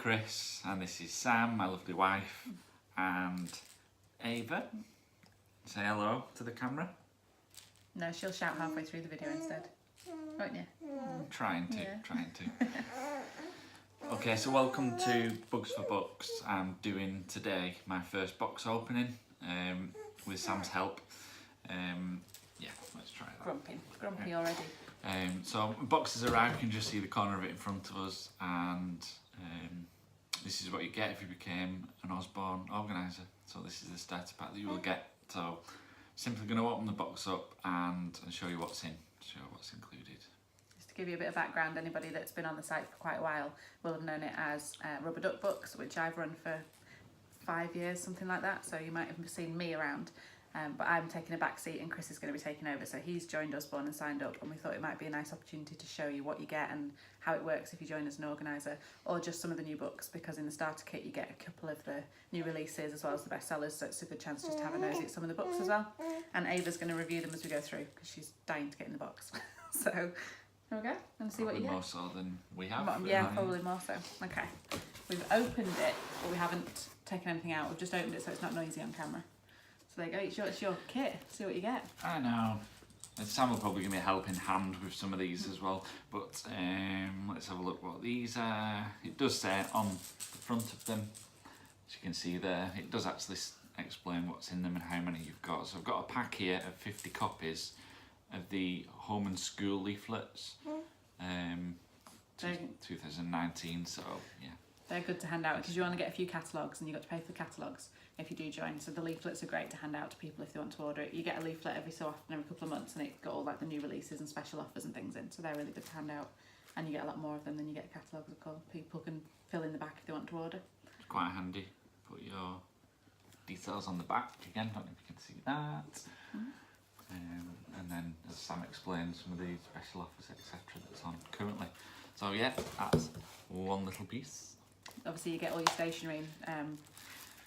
Chris, and this is Sam, my lovely wife, and Ava. Say hello to the camera. No, she'll shout halfway through the video instead, won't you? Trying to. Okay, so welcome to Bugs for Books. I'm doing today my first box opening with Sam's help. Yeah, let's try that. Grumpy already. So box has arrived, you can just see the corner of it in front of us, and this is what you get if you became an Usborne Organiser. So this is the starter pack that you will get. So simply going to open the box up and show you what's in, show what's included. Just to give you a bit of background, anybody that's been on the site for quite a while will have known it as Rubber Duck Books, which I've run for 5 years, something like that. So you might have seen me around. But I'm taking a back seat and Chris is going to be taking over. So he's joined Usborne and signed up, and we thought it might be a nice opportunity to show you what you get and how it works if you join as an organiser, or just some of the new books, because in the starter kit you get a couple of the new releases as well as the bestsellers, so it's a good chance just to have a nosy at some of the books as well. And Ava's going to review them as we go through because she's dying to get in the box. So there we go, and see what you get. More so than we have. Yeah, probably more so. Okay, we've opened it, but we haven't taken anything out. We've just opened it so it's not noisy on camera. So there you go, it's your kit, see what you get. I know. And Sam will probably give me a helping hand with some of these as well, but let's have a look what these are. It does say on the front of them, as you can see there, it does actually explain what's in them and how many you've got. So I've got a pack here of 50 copies of the home and school leaflets, 2019, so yeah. They're good to hand out because you want to get a few catalogues and you've got to pay for the catalogues if you do join. So the leaflets are great to hand out to people if they want to order it. You get a leaflet every so often, every couple of months, and it's got all like the new releases and special offers and things in. So they're really good to hand out, and you get a lot more of them than you get catalogues. Of course, people can fill in the back if they want to order. It's quite handy. Put your details on the back again. Don't know if you can see that. And then, as Sam explained, some of the special offers, etc. that's on currently. So yeah, that's one little piece. Obviously you get all your stationery and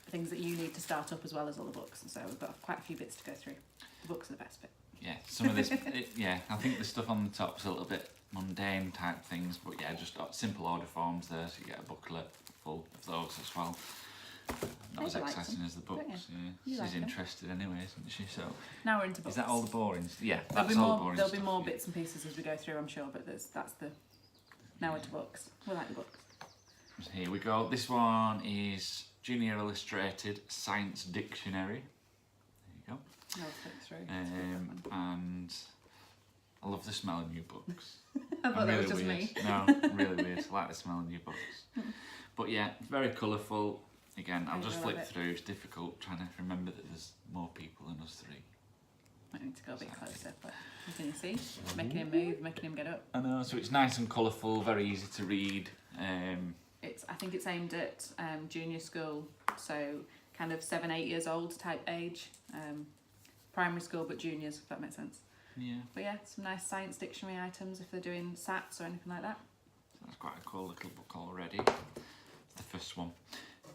things that you need to start up, as well as all the books, and so we've got quite a few bits to go through. The books are the best bit. Yeah, some of this, yeah, I think the stuff on the top's a little bit mundane type things, but yeah, just simple order forms there, so you get a booklet full of those as well. Not as exciting as the books. Yeah. She's interested anyway, isn't she? So now we're into books. Is that all the boring? Yeah, that's all the boring stuff. There'll be more bits and pieces as we go through, I'm sure, but now into books. We like the books. Here we go. This one is Junior Illustrated Science Dictionary. There you go. I'll flip through. And I love the smell of new books. I thought that was just me. No, really weird. I like the smell of new books. But yeah, very colourful. Again, I'll just flick through. It's difficult trying to remember that there's more people than us three. Might need to go a bit closer, but can you see? Making him move, making him get up. I know, so it's nice and colourful, very easy to read. I think it's aimed at junior school, so kind of 7-8 years old type age. Primary school, but juniors, if that makes sense. Yeah. But yeah, some nice science dictionary items if they're doing SATs or anything like that. So that's quite a cool little book already. The first one.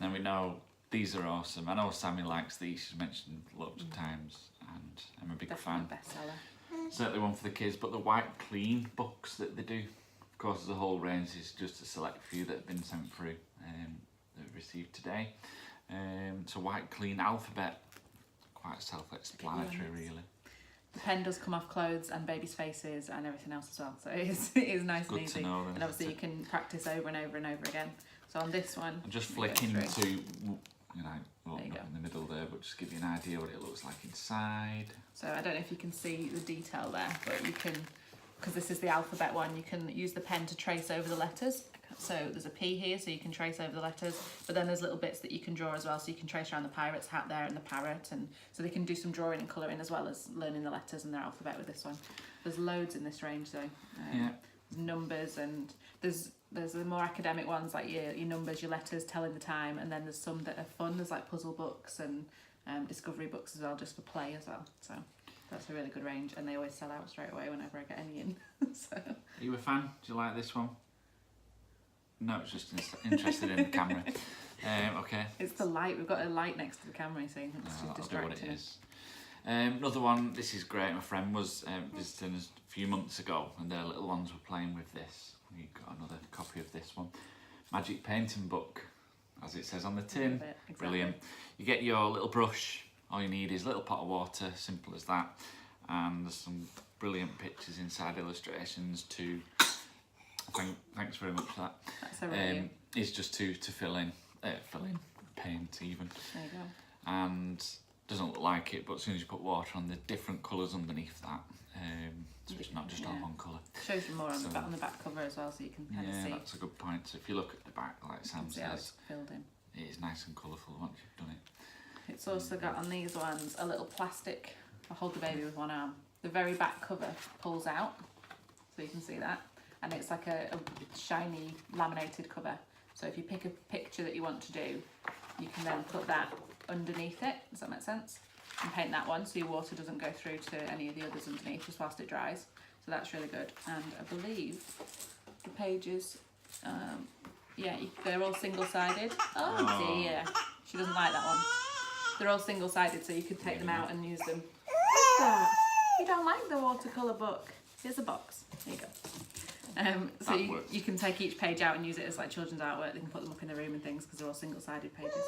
Now we know these are awesome. I know Sammy likes these, she's mentioned loads of times, and I'm a big fan. Bestseller. Certainly one for the kids, but the white clean books that they do, of course, there's a whole range. Is just a select few that have been sent through that we've received today. So white clean alphabet, quite self-explanatory really. The pen does come off clothes and babies' faces and everything else as well, so it is nice and easy. Know, and obviously you can practice over and over and over again. So on this one, I'm just flicking to, you know, well, not in the middle there, but just give you an idea what it looks like inside. So I don't know if you can see the detail there, but you can, because this is the alphabet one, you can use the pen to trace over the letters. So there's a P here, so you can trace over the letters, but then there's little bits that you can draw as well, so you can trace around the pirate's hat there and the parrot, and so they can do some drawing and colouring as well as learning the letters and their alphabet with this one. There's loads in this range though. Yeah. Numbers, and there's the more academic ones like your numbers, your letters, telling the time, and then there's some that are fun. There's like puzzle books and discovery books as well, just for play as well. So that's a really good range, and they always sell out straight away whenever I get any in. So. Are you a fan? Do you like this one? No, it's just interested in the camera. Okay. It's the light. We've got a light next to the camera, so it's distracting. What it is. Another one, this is great. My friend was visiting us a few months ago, and their little ones were playing with this. We got another copy of this one. magic painting book, as it says on the tin. Exactly. Brilliant. You get your little brush. All you need is a little pot of water, simple as that. And there's some brilliant pictures inside, illustrations to. Thanks very much for that. That's so brilliant. It's just to fill in paint even. There you go. And doesn't look like it, but as soon as you put water on, the different colours underneath that. So it's not just all one colour. Shows you more on the back cover as well, so you can kind of see. Yeah, that's a good point. So if you look at the back, like Sam says, it's filled in. it is nice and colourful once you've done it. It's also got on these ones a little plastic. I'll hold the baby with one arm. The very back cover pulls out, so you can see that. And it's like a shiny laminated cover. So if you pick a picture that you want to do, you can then put that underneath it. Does that make sense? And paint that one so your water doesn't go through to any of the others underneath just whilst it dries. So that's really good. And I believe the pages, they're all single-sided. Oh dear, she doesn't like that one. They're all single-sided, so you could take them out and use them. What's that? You don't like the watercolour book? Here's a box. There you go. So you can take each page out and use it as like children's artwork. They can put them up in the room and things because they're all single-sided pages.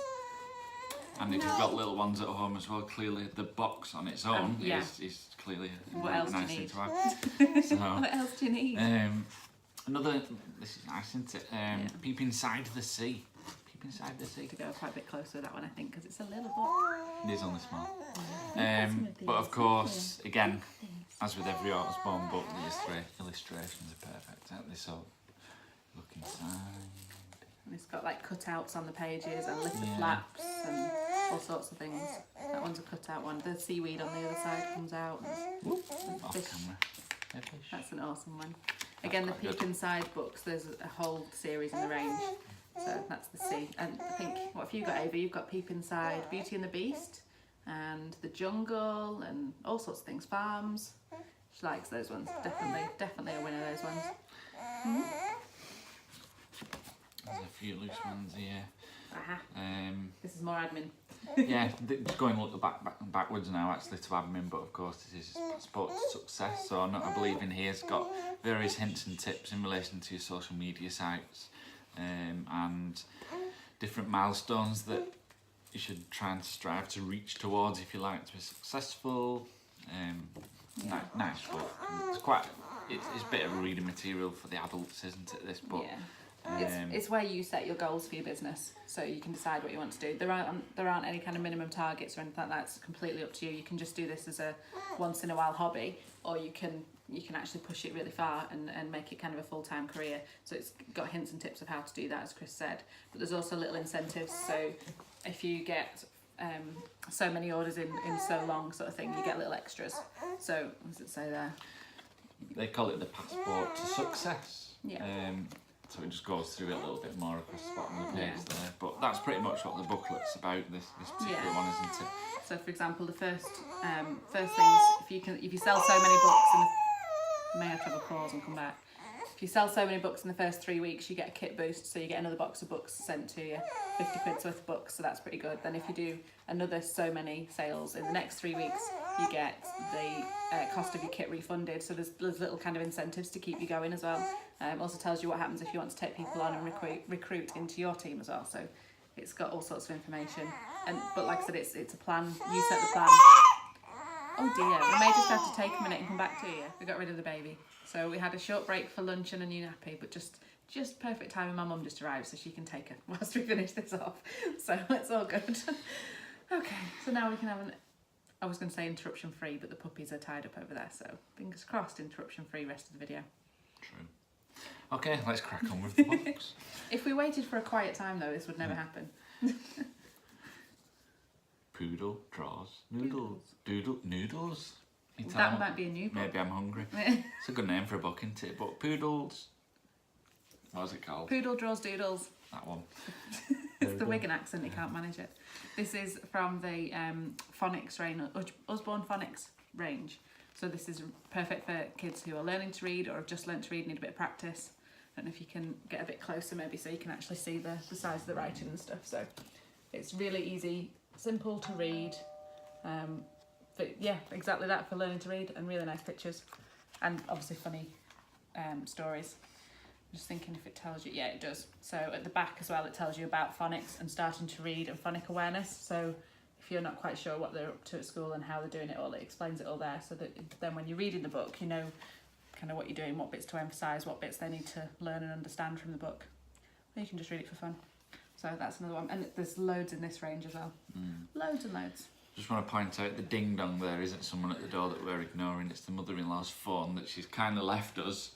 And if you've got little ones at home as well, clearly the box on its own is clearly what else nice do you need? thing to have. So, what else do you need? This is nice, isn't it? Peep inside the sea. Peep inside the sea. To go quite a bit closer with that one, I think, because it's a little book. It is only small. But of course, again, as with every Usborne book, the illustrations are perfect, aren't they? So look inside. And it's got like cutouts on the pages and little flaps and all sorts of things. That one's a cutout one. The seaweed on the other side comes out. Off camera. That's an awesome one. Again, the Peep Inside books, there's a whole series in the range. So that's the sea. And I think, what have you got, Ava? You've got Peep Inside, Beauty and the Beast, and The Jungle, and all sorts of things. Farms. She likes those ones. Definitely a winner, those ones. There's a few loose ones here. This is more admin. Going a little backwards now actually to admin, but of course this is Passport to Success. So I believe in here's got various hints and tips in relation to your social media sites and different milestones that you should try and strive to reach towards if you like to be successful. Nice book. It's a bit of reading material for the adults, isn't it? This book. Yeah. It's where you set your goals for your business, so you can decide what you want to do. There aren't any kind of minimum targets or anything like that. It's completely up to you. You can just do this as a once in a while hobby, or you can actually push it really far and make it kind of a full-time career. So it's got hints and tips of how to do that, as Chris said. But there's also little incentives. So if you get so many orders in so long, sort of thing, you get little extras. So what does it say there? They call it the Passport to Success. Yeah. So it just goes through it a little bit more across the bottom of the page there. But that's pretty much what the booklet's about, this particular one, isn't it? So for example, the first things, if you sell so many books, you may have to have a pause and come back. If you sell so many books in the first 3 weeks, you get a kit boost, so you get another box of books sent to you, 50 quid's worth of books, so that's pretty good. Then if you do another so many sales in the next 3 weeks, you get the cost of your kit refunded, so there's little kind of incentives to keep you going as well. Also tells you what happens if you want to take people on and recruit into your team as well, so it's got all sorts of information. But like I said, it's a plan, you set the plan. Oh dear, we may just have to take a minute and come back to you. We got rid of the baby. So we had a short break for lunch and a new nappy, but just perfect timing. My mum just arrived, so she can take her whilst we finish this off. So it's all good. Okay, so now we can have I was going to say interruption free, but the puppies are tied up over there, so fingers crossed, interruption free rest of the video. True. Okay, let's crack on with the books. If we waited for a quiet time though, this would never happen. Poodle draws noodles. Noodles? That might be a new book. Maybe I'm hungry. It's a good name for a book, isn't it? But Poodles... What was it called? Poodle Draws Doodles. That one. It's the Wigan accent, you can't manage it. This is from the phonics range, Usborne phonics range. So this is perfect for kids who are learning to read or have just learned to read, need a bit of practice. I don't know if you can get a bit closer maybe so you can actually see the size of the writing and stuff. So it's really easy, simple to read. But yeah, exactly that, for learning to read, and really nice pictures. And obviously funny stories. Just thinking if it tells you. Yeah, it does. So at the back as well, it tells you about phonics and starting to read and phonic awareness. So if you're not quite sure what they're up to at school and how they're doing it all, it explains it all there. So that then when you're reading the book, you know kind of what you're doing, what bits to emphasise, what bits they need to learn and understand from the book. Or you can just read it for fun. So that's another one. And there's loads in this range as well. Loads and loads. Just want to point out the ding dong there isn't someone at the door that we're ignoring. It's the mother-in-law's phone that she's kind of left us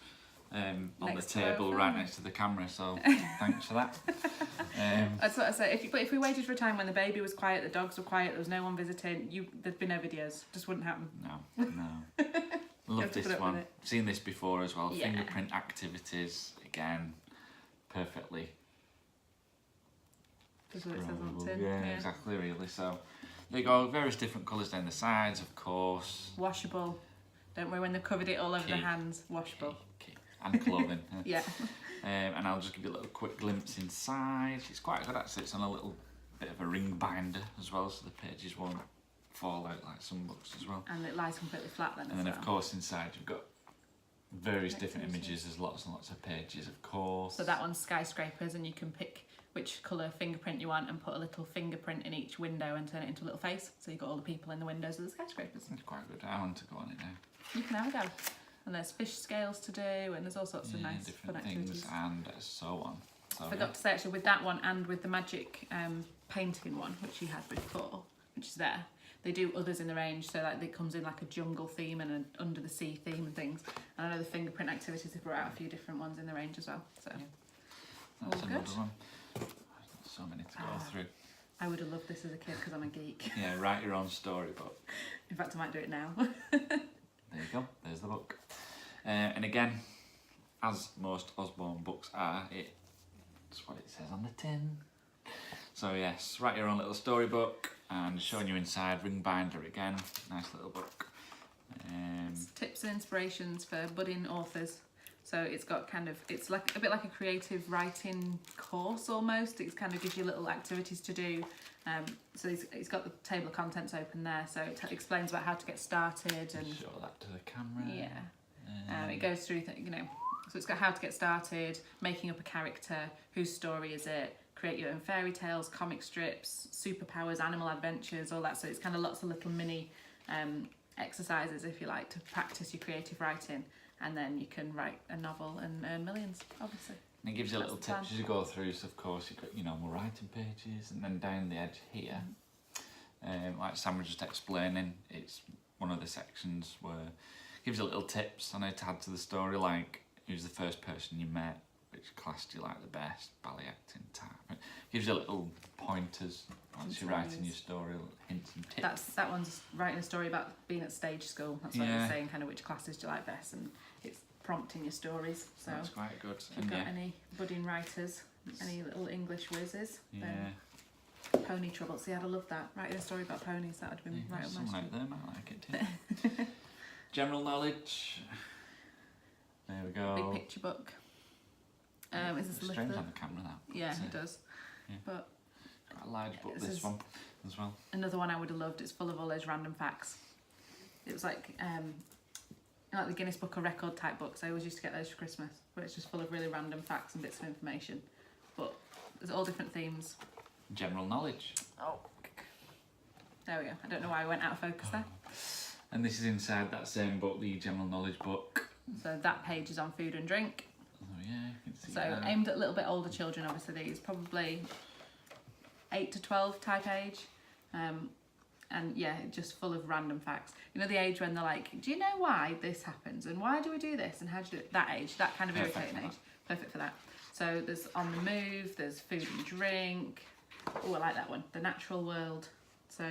on the table right next to the camera. So thanks for that. That's what I say. If we waited for a time when the baby was quiet, the dogs were quiet, there was no one visiting, there'd be no videos. Just wouldn't happen. No. Love this one. Seen this before as well. Yeah. Fingerprint activities again, perfectly. Just what it says on the tin. Yeah, exactly. Really. So they go various different colours down the sides, of course. Washable. Don't worry when they've covered it all over the hands. Washable. Key. And clothing. Yeah. And I'll just give you a little quick glimpse inside. It's quite good actually. It's on a little bit of a ring binder as well, so the pages won't fall out like some books as well. And it lies completely flat then. And then of course inside you've got various different images. There's lots and lots of pages, of course. So that one's skyscrapers, and you can pick which colour fingerprint you want and put a little fingerprint in each window and turn it into a little face. So you've got all the people in the windows of the skyscrapers. It's quite good. I want to go on it now. You can have a go. And there's fish scales to do, and there's all sorts of nice fun different activities. things and so on. So, Forgot to say actually with that one and with the magic painting one, which you had before, which is there, they do others in the range. So like it comes in like a jungle theme and an under the sea theme and things. And I know the fingerprint activities have brought out a few different ones in the range as well. So that's all another good. one. So many to go through. I would have loved this as a kid because I'm a geek. Yeah, write your own storybook. In fact, I might do it now. There you go, there's the book. And again, as most Usborne books are, it's what it says on the tin. So yes, write your own little storybook and showing you inside, ring binder again, nice little book. Tips and inspirations for budding authors. So it's got it's like a bit like a creative writing course almost. It kind of gives you little activities to do. So it's got the table of contents open there, so it explains about how to get started and show that to the camera. Yeah. It goes through so it's got how to get started, making up a character, whose story is it, create your own fairy tales, comic strips, superpowers, animal adventures, all that. So it's kind of lots of little mini exercises, if you like, to practice your creative writing, and then you can write a novel and earn millions, obviously. And it gives you little tips as you go through. So of course you've got your normal writing pages, and then down the edge here, like Sam was just explaining, it's one of the sections where it gives you little tips on how to add to the story, like who's the first person you met, which class do you like the best, ballet acting, type. It gives you little pointers once you're writing your story, little hints and tips. That one's writing a story about being at stage school. That's what it's saying, kind of which classes do you like best, and it's prompting your stories. So that's quite good. If you've got any budding writers, any little English whizzes, then pony trouble. See, I'd have loved that. Writing a story about ponies, that would have been right up my street. Someone out there might like it too. General knowledge. There we go. Big picture book. Is this strange on the camera that. Yeah, it does. Yeah. But quite a large book, this one as well. Another one I would have loved. It's full of all those random facts. It was like the Guinness Book of Record type books. I always used to get those for Christmas, where it's just full of really random facts and bits of information. But there's all different themes. General knowledge. Oh. There we go. I don't know why I went out of focus there. And this is inside that same book, the general knowledge book. So that page is on food and drink. Oh yeah, you can see so that. Aimed at a little bit older children, obviously these, probably 8 to 12 type age. And yeah, just full of random facts. You know the age when they're like, do you know why this happens? And why do we do this? And how do you do it? That age, that kind of irritating age. Perfect for that. So there's on the move, there's food and drink. Oh, I like that one. The natural world. So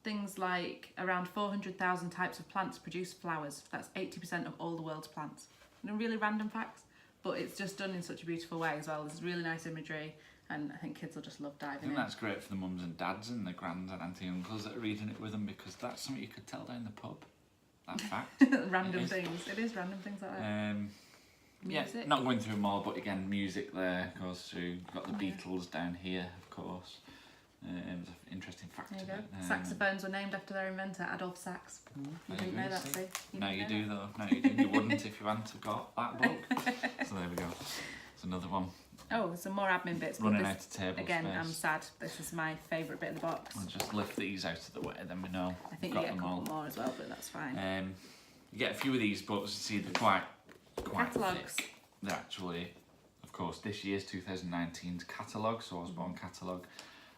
things like around 400,000 types of plants produce flowers. That's 80% of all the world's plants. And really random facts, but it's just done in such a beautiful way as well. There's really nice imagery, and I think kids will just love diving in. I think that's great for the mums and dads and the grands and auntie and uncles that are reading it with them, because that's something you could tell down the pub. That fact. Random things. It is random things like that. Yeah, not going through more, but again, music there goes through. You've got the Beatles down here, of course. There's an interesting fact There you about go. Saxophones were named after their inventor, Adolf Sax. You didn't know that, see? Now you do though. Now you do. You wouldn't if you hadn't have got that book. So there we go. It's another one. Oh, some more admin bits. but Running this- out of table Again, space. I'm sad. This is my favourite bit of the box. I'll just lift these out of the way, then we know. I think we've you got get a them couple all. more as well, but that's fine. You get a few of these books. You see, they're quite Catalogues. thick. They're actually, of course, this year's 2019's catalogue, so Usborne catalogue,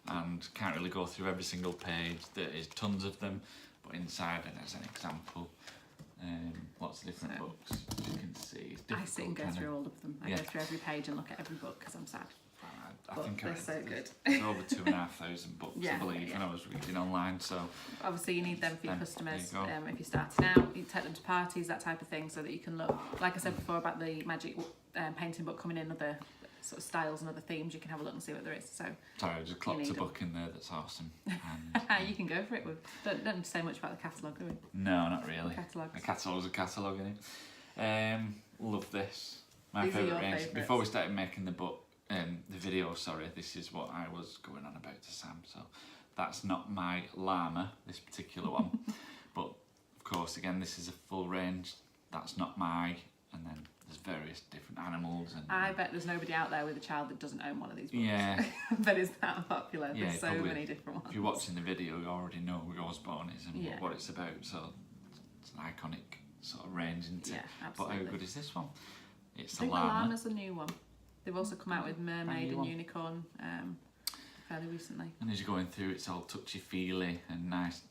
and can't really go through every single page. There is tons of them, but inside, and as an example, lots of different So, books. As you can see, it's difficult. I sit and go kinda- through all of them. I Yeah. go through every page and look at every book because I'm sad. I But think they're I read so good. There's over 2,500 books, Yeah, I believe, yeah. when I was reading online. So Obviously, you need them for your There you customers. go. If you're starting out, you take them to parties, that type of thing, so that you can look. Like I said before about the magic painting book coming in, other sort of styles and other themes, you can have a look and see what there is. So sorry, I just clocked need a them. book in there that's awesome. And, you can go for it. Don't need to say much about the catalogue, do we? no, not really. Catalogues. A catalogue's a catalogue, isn't it? Love this. My These are your favourite range. favourites. Before we started making the video, sorry, this is what I was going on about to Sam. So that's not my llama, this particular one. But of course, again, this is a full range. That's not my, and then there's various different animals. And I bet there's nobody out there with a child that doesn't own one of these books. yeah, I bet it's that popular. Yeah, There's so probably. many different ones. if you're watching the video, you already know who Usborne is and Yeah. what it's about. So it's an iconic sort of range, isn't it? Yeah, But absolutely. how good is this one? It's I a think the llama. llama's a new one. They've also come out with mermaid and one. unicorn fairly recently. And as you're going through, it's all touchy-feely and nice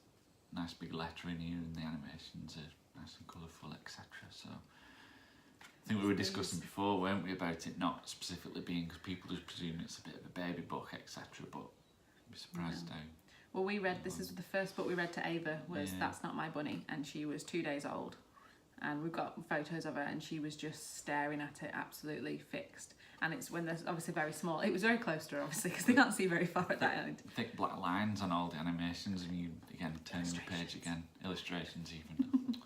big lettering here, and the animations are nice and colourful, etc. So I think we were discussing before, weren't we, about it not specifically being, because people just presume it's a bit of a baby book, etc. But I'd be surprised how. Well, we read, this is the first book we read to Ava, was Yeah. That's Not My Bunny, and she was 2 days old. And we've got photos of her, and she was just staring at it, absolutely fixed. And it's when they're obviously very small. It was very close to her, obviously, because they can't see very far at that end. Thick black lines on all the animations, and you, again, turning the page again, illustrations even.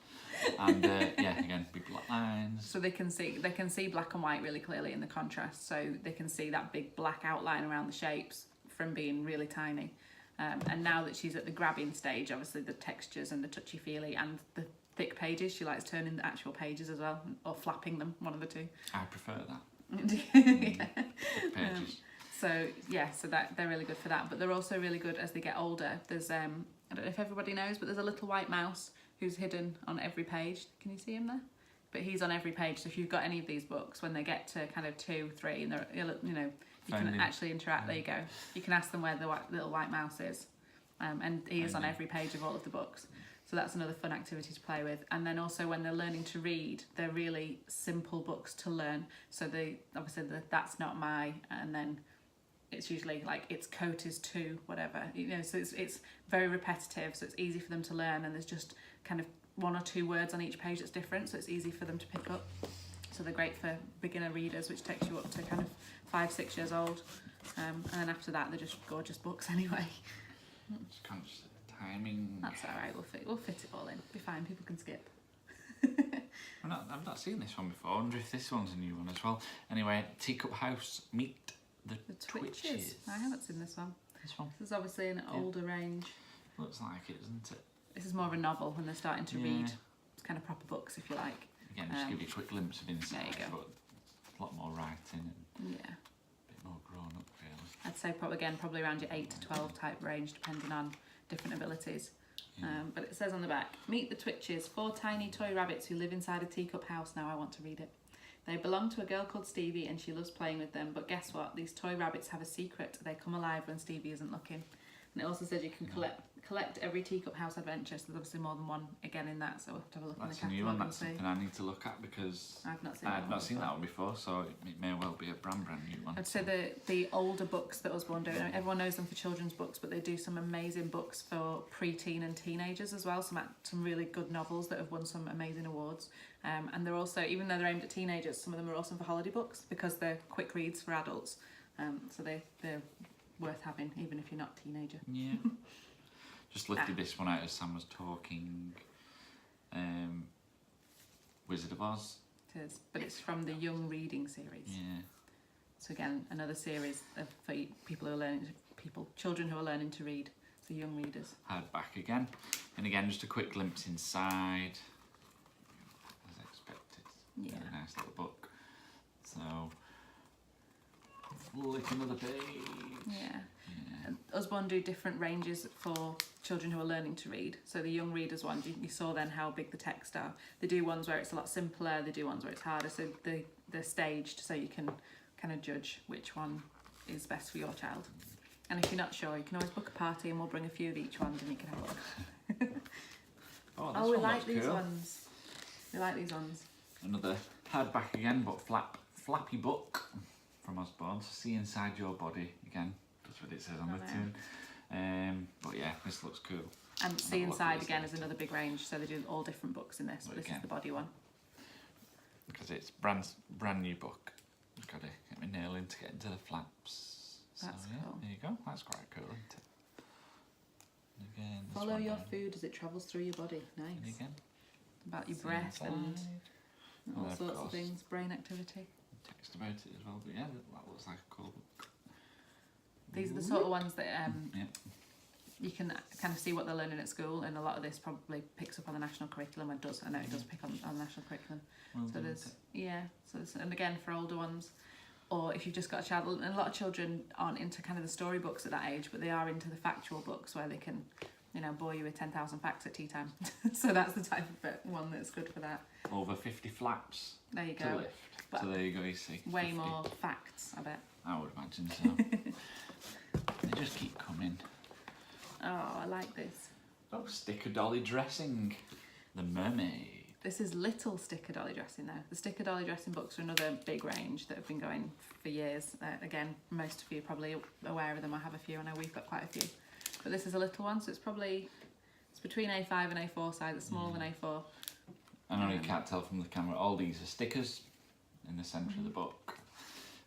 And yeah, again, big black lines. So they can see black and white really clearly in the contrast. So they can see that big black outline around the shapes from being really tiny. And now that she's at the grabbing stage, obviously the textures and the touchy-feely and the thick pages, she likes turning the actual pages as well, or flapping them, one of the two. I prefer that. Yeah. Thick pages. So yeah, so that they're really good for that. But they're also really good as they get older. There's I don't know if everybody knows, but there's a little white mouse who's hidden on every page. Can you see him there? But he's on every page. So if you've got any of these books, when they get to kind of 2, 3, and they're, you know, you Found can him. actually interact. There you go. You can ask them where the little white mouse is, and he is on Found him. every page of all of the books. So that's another fun activity to play with. And then also when they're learning to read, they're really simple books to learn. So they obviously That's Not My, and then it's usually like its coat is to whatever, you know. So it's very repetitive. So it's easy for them to learn, and there's just kind of 1 or 2 words on each page that's different. So it's easy for them to pick up. So they're great for beginner readers, which takes you up to kind of 5, 6 years old. And then after that, they're just gorgeous books anyway. Just conscious of the timing. That's all right. We'll fit it all in. Be fine. People can skip. I've not seen this one before. I wonder if this one's a new one as well. Anyway, Teacup House, Meet the Twitches. I haven't seen this one. This one This is obviously an older range. looks like it, doesn't it? This is more of a novel when they're starting to Yeah. read. It's kind of proper books, if you like. Again, just give you a quick glimpse of inside, there you go. but a lot more writing and Yeah. a bit more grown up, really. I'd say probably around your 8 to 12 type range, depending on different abilities. Yeah. But it says on the back, Meet the Twitches, 4 tiny toy rabbits who live inside a teacup house. Now I want to read it. They belong to a girl called Stevie, and she loves playing with them. But guess what? These toy rabbits have a secret. They come alive when Stevie isn't looking. And it also says you can collect every teacup house adventure. So there's obviously more than one again in that. So we'll have to have a look That's in a the new one. catalogue and That's see. something I need to look at, because I've not seen I've not seen that one before, so it may well be a brand new one. I'd say the older books that Usborne do, everyone knows them for children's books, but they do some amazing books for pre-teen and teenagers as well. Some really good novels that have won some amazing awards. And they're also, even though they're aimed at teenagers, some of them are awesome for holiday books because they're quick reads for adults. So they're worth having, even if you're not a teenager. Yeah. Just lifted this one out as Sam was talking. Wizard of Oz. It is, but it's from the Young Reading series. Yeah. So again, another series for people who are learning children who are learning to read, so young readers. Hardback again, and again just a quick glimpse inside. As expected, very nice little book. So, flick another page. Yeah. Usborne do different ranges for children who are learning to read. So the young readers one, you saw then how big the text are. They do ones where it's a lot simpler, they do ones where it's harder, so they're staged so you can kind of judge which one is best for your child. And if you're not sure, you can always book a party and we'll bring a few of each ones and you can have a look. Oh, we like these cool. ones. We like these ones. Another hardback again, but flappy book from Usborne. So see inside your body again. That's what it says on the tin. But yeah, this looks cool. And see inside again is another big range. So they do all different books in this, but this is the body one. Because it's brand new book. I've got to get my nail in to get into the flaps. That's so, yeah, cool. There you go. That's quite cool, isn't it? And again, this Follow one your down. food as it travels through your body. Nice. And again. About your See breath inside. and all Well, of sorts of course. things, brain activity. Text about it as well, but yeah, that looks like a cool book. These are the sort of ones that Yeah. you can kind of see what they're learning at school, and a lot of this probably picks up on the national curriculum. It does. I know it does pick on the national curriculum. Well So done, there's isn't it? and again for older ones, or if you've just got a child, and a lot of children aren't into kind of the storybooks at that age, but they are into the factual books where they can, bore you with 10,000 facts at tea time. So that's the type of one that's good for that. Over 50 flaps There you to go. lift. But so there you go, you see. Way 50. more facts, I bet. I would imagine so. They just keep coming. Oh, I like this. Oh, sticker dolly dressing. The mermaid. This is little sticker dolly dressing though. The sticker dolly dressing books are another big range that have been going for years. Again, most of you are probably aware of them. I have a few. I know we've got quite a few. But this is a little one, so it's between A5 and A4 size. It's smaller than A4. I know you can't tell from the camera. All these are stickers in the centre of the book.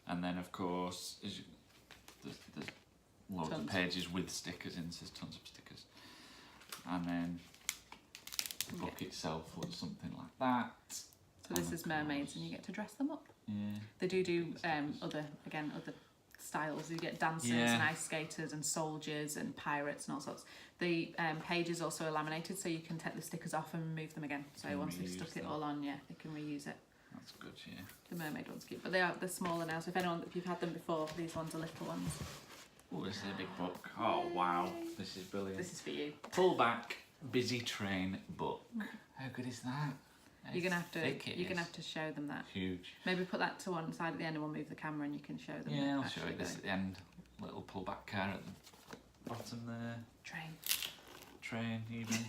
And then, of course, there's loads of pages with stickers in. So there's tons of stickers. And then the book itself looks something like that. So this is mermaids, and you get to dress them up. Yeah. They do other styles. You get dancers and ice skaters and soldiers and pirates and all sorts. The pages also are laminated, so you can take the stickers off and remove them again. So once they've stuck it all on, they can reuse it. That's good, yeah. The mermaid one's cute, but they're smaller now. So if you've had them before, these ones are little ones. Oh, this is a big book. Oh, wow. This is brilliant. This is for you. Pull back, busy train book. How good is that? You're gonna have to show them that. Huge. Maybe put that to one side at the end and we'll move the camera and you can show them. Yeah, I'll show you this at the end. Little pull back car at the bottom there. Train even.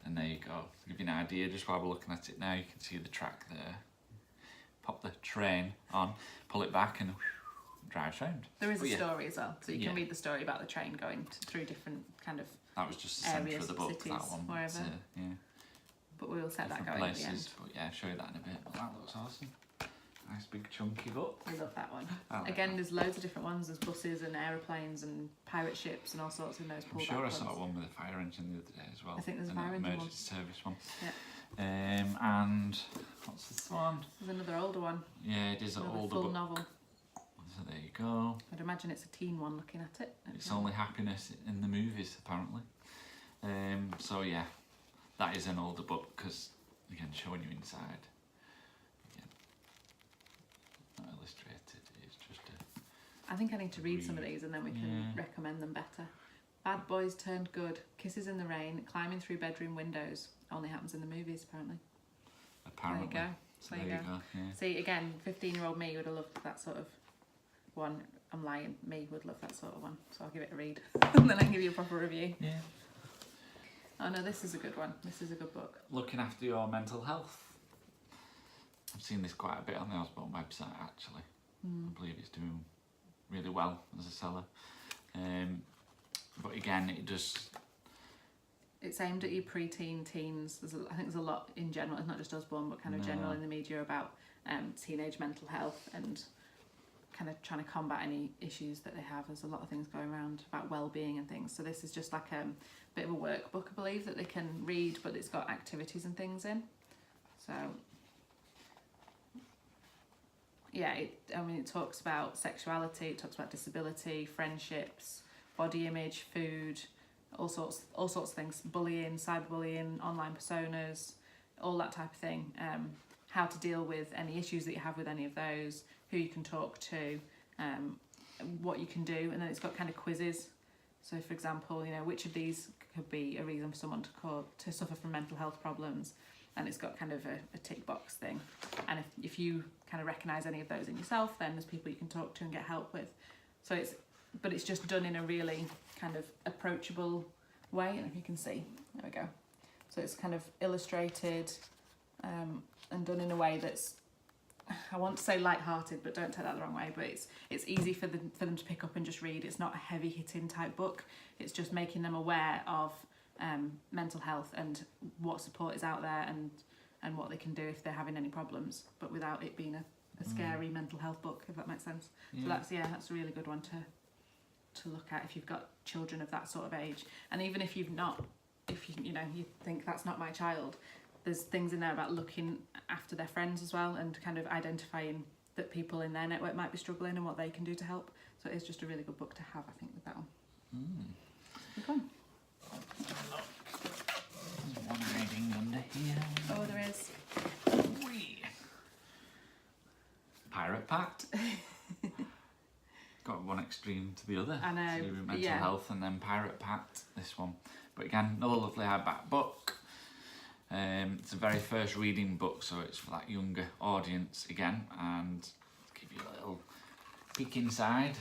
And there you go. To give you an idea, just while we're looking at it now, you can see the track there. Pop the train on, pull it back and drive round. There is a story as well, so you can read the story about the train going through different kind of that was just the centre of the book, cities, that one. wherever. Yeah. But we'll set that Different going places, at the end. but yeah, I'll show you that in a bit. But that looks awesome. Nice big chunky book. I love that one. Like Again, that. there's loads of different ones. There's buses and aeroplanes and pirate ships and all sorts in those I'm pullback sure I ones. saw one with a fire engine the other day as well. I think there's a An fire engine one. emergency service one. Yeah. And what's this one? There's another older one. Yeah, it is an Another older full book. novel. So there you go. I'd imagine it's a teen one looking at it. It's only happiness in the movies, apparently. So yeah, that is an older book because, again, showing you inside. Again, not illustrated, it's just a... I think I need to read some of these and then we can recommend them better. Bad Boys Turned Good, Kisses in the Rain, Climbing Through Bedroom Windows. Only happens in the movies, apparently. Apparently. There you go. So there you go. Yeah. See, again, 15-year-old me would have loved that sort of one. I'm lying. Me would love that sort of one. So I'll give it a read and then I can give you a proper review. Yeah. Oh no, this is a good one. This is a good book. Looking after your mental health. I've seen this quite a bit on the Usborne website, actually. I believe it's doing really well as a seller. But again, it's aimed at you pre-teen, teens. I think there's a lot in general. It's not just Usborne, but kind of general in the media about teenage mental health and kind of trying to combat any issues that they have. There's a lot of things going around about well-being and things. So this is just like a bit of a workbook, I believe, that they can read, but it's got activities and things in. So yeah, it talks about sexuality, it talks about disability, friendships, body image, food, all sorts of things, bullying, cyberbullying, online personas, all that type of thing. How to deal with any issues that you have with any of those, who you can talk to, what you can do, and then it's got kind of quizzes. So, for example, which of these could be a reason for someone to suffer from mental health problems, and it's got kind of a tick box thing. And if you kind of recognise any of those in yourself, then there's people you can talk to and get help with. So it's just done in a really kind of approachable way, and if you can see, there we go. So it's kind of illustrated and done in a way that's, I want to say light-hearted, but don't take that the wrong way, but it's easy for them to pick up and just read. It's not a heavy-hitting type book. It's just making them aware of mental health and what support is out there and what they can do if they're having any problems, but without it being a scary mental health book, if that makes sense. Yeah. So that's a really good one to look at if you've got children of that sort of age. And even if you think that's not my child, there's things in there about looking after their friends as well, and kind of identifying that people in their network might be struggling and what they can do to help. So it's just a really good book to have, I think, with that one. Good one. There's one hiding under here. Oh, there is. Whee. Pirate Pat. Got one extreme to the other. I know. So mental health and then Pirate Pat, this one. But again, another lovely hardback book. It's the very first reading book, so it's for that younger audience again, and give you a little peek inside.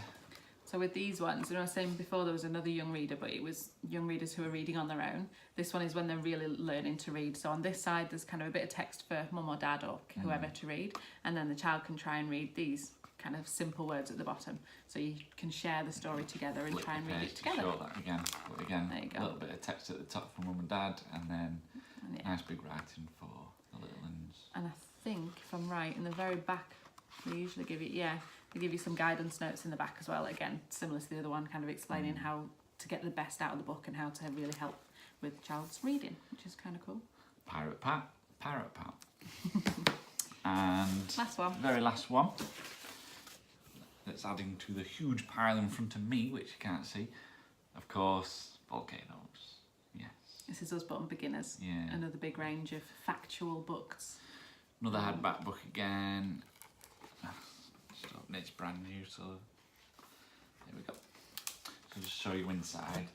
So with these ones, I was saying before there was another young reader, but it was young readers who are reading on their own. This one is when they're really learning to read. So on this side, there's kind of a bit of text for mum or dad or whoever to read, and then the child can try and read these kind of simple words at the bottom. So you can share the story together and try and read it together. Show that again. But again, there you go. A little bit of text at the top for mum and dad, and then nice big writing for the little ones. And I think, if I'm right, in the very back, they usually give you, they give you some guidance notes in the back as well. Again, similar to the other one, kind of explaining how to get the best out of the book and how to really help with the child's reading, which is kind of cool. Pirate Pat. And last one. Very last one. That's adding to the huge pile in front of me, which you can't see. Of course, volcanoes. Yes. This is Usborne Beginners. Yeah. Another big range of factual books. Another hardback book again. It's brand new, so there we go. So just show you inside.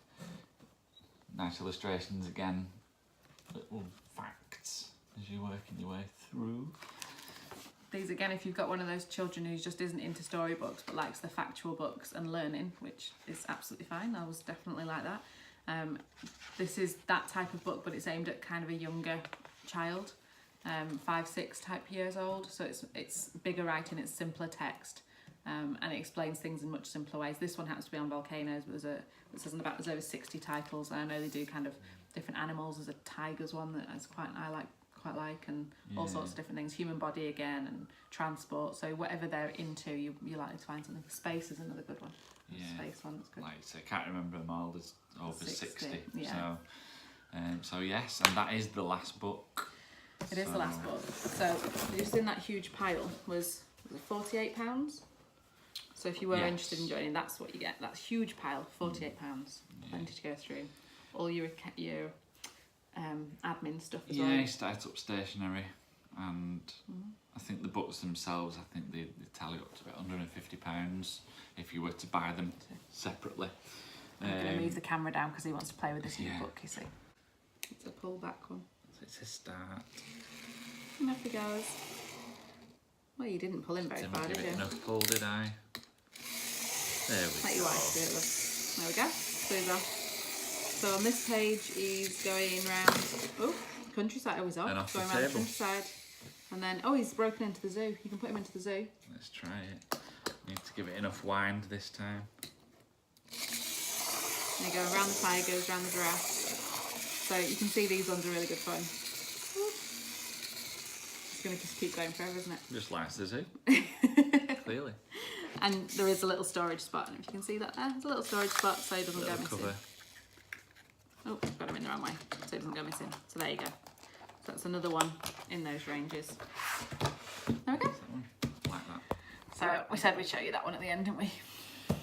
Nice illustrations again. Little facts as you're working your way through. These again, if you've got one of those children who just isn't into storybooks but likes the factual books and learning, which is absolutely fine. I was definitely like that. This is that type of book, but it's aimed at kind of a younger child, 5-6 type years old. So it's bigger writing, it's simpler text, and it explains things in much simpler ways. This one happens to be on volcanoes, but it says in the back there's over 60 titles. And I know they do kind of different animals. There's a tigers one that I quite like, and all sorts of different things. Human body again, and transport. So whatever they're into, you're likely to find something. Space is another good one. Yeah. Space one's good. Like I say, I can't remember them all. There's over 60. Yeah. So yes, and that is the last book. It is the last book. So just in that huge pile was it £48? So if you were interested in joining, that's what you get. That's huge pile, £48. Plenty to go through. All your admin stuff as well. Yeah, start up stationery, and I think the books themselves, I think they tally up to about £150 if you were to buy them separately. I'm going to move the camera down because he wants to play with this new book, you see. It's a pull back one. So it's a start. And off he goes. Well, you didn't pull him very far, did you? Enough pull, did I? There we go. Let your wife do it, love. There we go. So he's off. So on this page, he's going round, countryside, he's off. And off going the round table. the countryside. And then, he's broken into the zoo. You can put him into the zoo. Let's try it. Need to give it enough wind this time. There you go, around the tigers, around the giraffes. So you can see these ones are really good fun. It's going to just keep going forever, isn't it? Just likes the zoo. Clearly. And there is a little storage spot, and if you can see that there, there's a little storage spot so it doesn't go missing. Cover. Oh, got him in the wrong way, so it doesn't go missing. So there you go. So that's another one in those ranges. There we go. Like that. So we said we'd show you that one at the end, didn't we?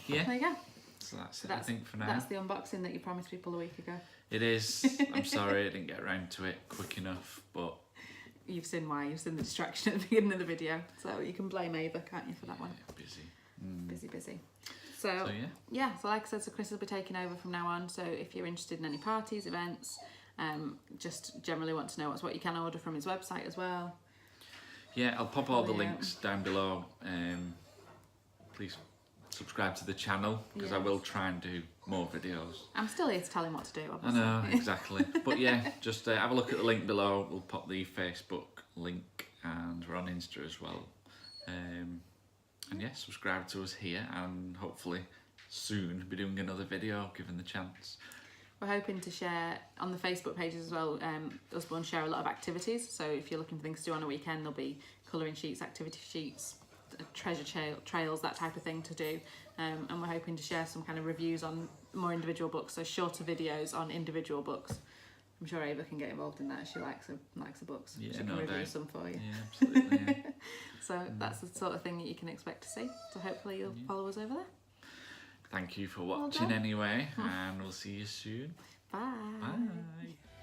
Yeah. There you go. So that's it, I think, for now. That's the unboxing that you promised people a week ago. It is. I'm sorry I didn't get around to it quick enough, but... You've seen why. You've seen the distraction at the beginning of the video. So you can blame Ava, can't you, for that one? Busy. Busy. So like I said, so Chris will be taking over from now on. So if you're interested in any parties, events, just generally want to know what you can order from his website as well. Yeah, I'll pop all the links down below. Please subscribe to the channel, because I will try and do more videos. I'm still here to tell him what to do, obviously. I know, exactly. But yeah, just have a look at the link below. We'll pop the Facebook link, and we're on Insta as well. And yeah, subscribe to us here, and hopefully soon be doing another video given the chance. We're hoping to share on the Facebook pages as well. Usborne share a lot of activities, so if you're looking for things to do on a weekend, there'll be colouring sheets, activity sheets, treasure trails, that type of thing to do. And we're hoping to share some kind of reviews on more individual books, so shorter videos on individual books. I'm sure Ava can get involved in that. She likes the books. Yeah, she can review some for you. Yeah, absolutely. Yeah. So that's the sort of thing that you can expect to see. So hopefully you'll follow us over there. Thank you for watching anyway, and we'll see you soon. Bye. Bye.